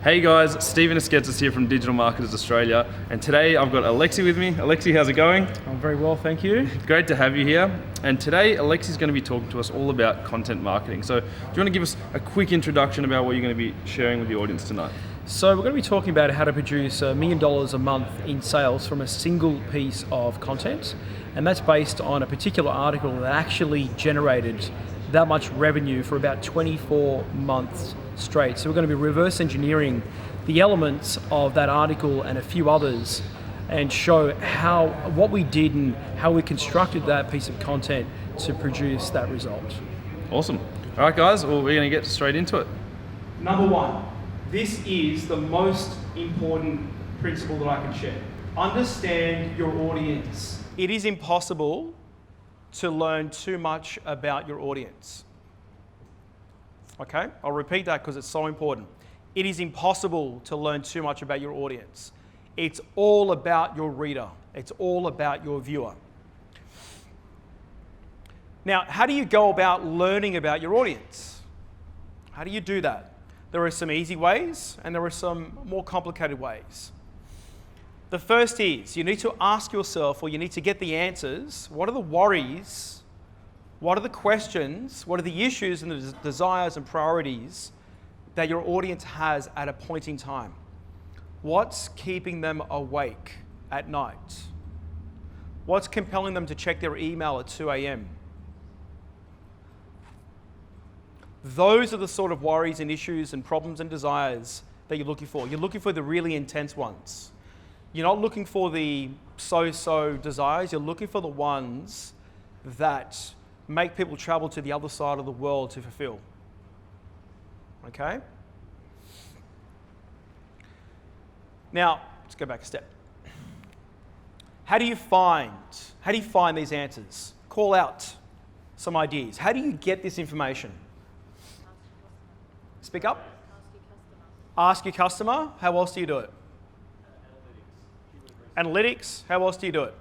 Hey guys, Stephen Esketzis here from Digital Marketers Australia, and today I've got Alexi with me. Alexi, how's it going? I'm very well, thank you. Great to have you here. And today Alexi's going to be talking to us all about content marketing. So do you want to give us a quick introduction about what you're going to be sharing with the audience tonight? So we're going to be talking about how to produce $1 million a month in sales from a single piece of content, and that's based on a particular article that actually generated that much revenue for about 24 months straight. So we're going to be reverse engineering the elements of that article and a few others and show what we did and how we constructed that piece of content to produce that result. Awesome. All right guys, well, we're going to get straight into it. Number one, this is the most important principle that I can share. Understand your audience. It is impossible to learn too much about your audience. Okay, I'll repeat that because it's so important. It is impossible to learn too much about your audience. It's all about your reader. It's all about your viewer. Now, how do you go about learning about your audience? How do you do that? There are some easy ways and there are some more complicated ways. The first is you need to ask yourself, or you need to get the answers, what are the worries, what are the questions, what are the issues and the desires and priorities that your audience has at a point in time? What's keeping them awake at night? What's compelling them to check their email at 2 a.m.? Those are the sort of worries and issues and problems and desires that you're looking for. You're looking for the really intense ones. You're not looking for the so-so desires, you're looking for the ones that make people travel to the other side of the world to fulfill. Okay? Now, let's go back a step. How do you find these answers? Call out some ideas. How do you get this information? Speak up. Ask your customer. How else do you do it? Analytics. How else do you do it?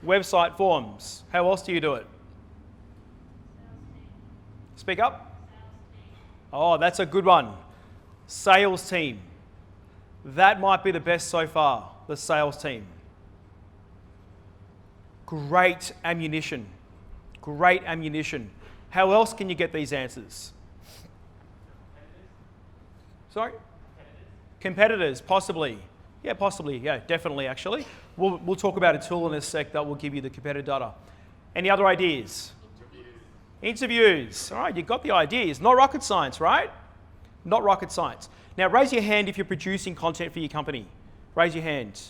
Website forums. How else do you do it? Speak up. Oh, that's a good one. Sales team. That might be the best so far, the sales team. Great ammunition. Great ammunition. How else can you get these answers? Sorry? Competitors, possibly. Yeah, possibly. Yeah, definitely, actually. We'll talk about a tool in a sec that will give you the competitor data. Any other ideas? Interviews. All right, you got the ideas. Not rocket science, right? Not rocket science. Now, raise your hand if you're producing content for your company. Raise your hand.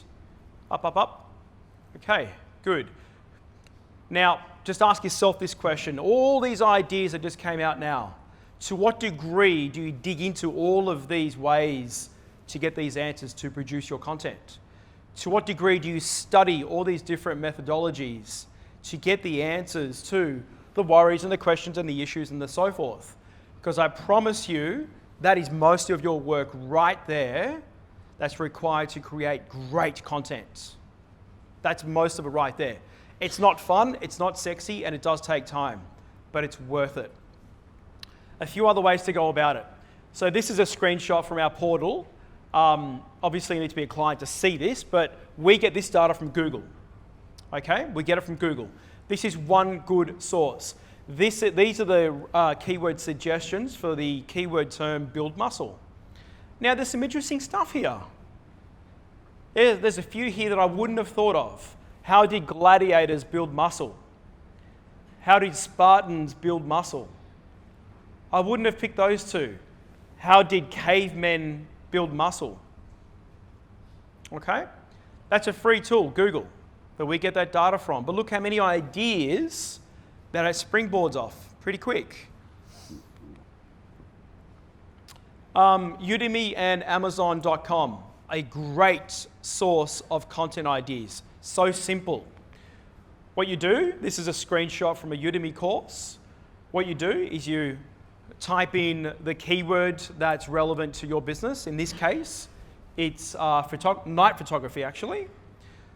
Up, up, up. Okay, good. Now, just ask yourself this question. All these ideas that just came out now, to what degree do you dig into all of these ways to get these answers to produce your content? To what degree do you study all these different methodologies to get the answers to the worries and the questions and the issues and the so forth? Because I promise you, that is most of your work right there that's required to create great content. That's most of it right there. It's not fun, it's not sexy, and it does take time, but it's worth it. A few other ways to go about it. So this is a screenshot from our portal. Obviously you need to be a client to see this, but we get this data from Google. Okay, we get it from Google. This is one good source. These are the keyword suggestions for the keyword term build muscle. Now there's some interesting stuff here. There's a few here that I wouldn't have thought of. How did gladiators build muscle? How did Spartans build muscle? I wouldn't have picked those two. How did cavemen build muscle? Okay, that's a free tool, Google, that we get that data from. But look how many ideas that it springboards off pretty quick. Udemy and Amazon.com, a great source of content ideas. So simple. What you do, this is a screenshot from a Udemy course. What you do is you type in the keyword that's relevant to your business. In this case, it's night photography, actually.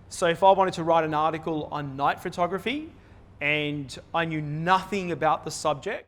So if I wanted to write an article on night photography and I knew nothing about the subject,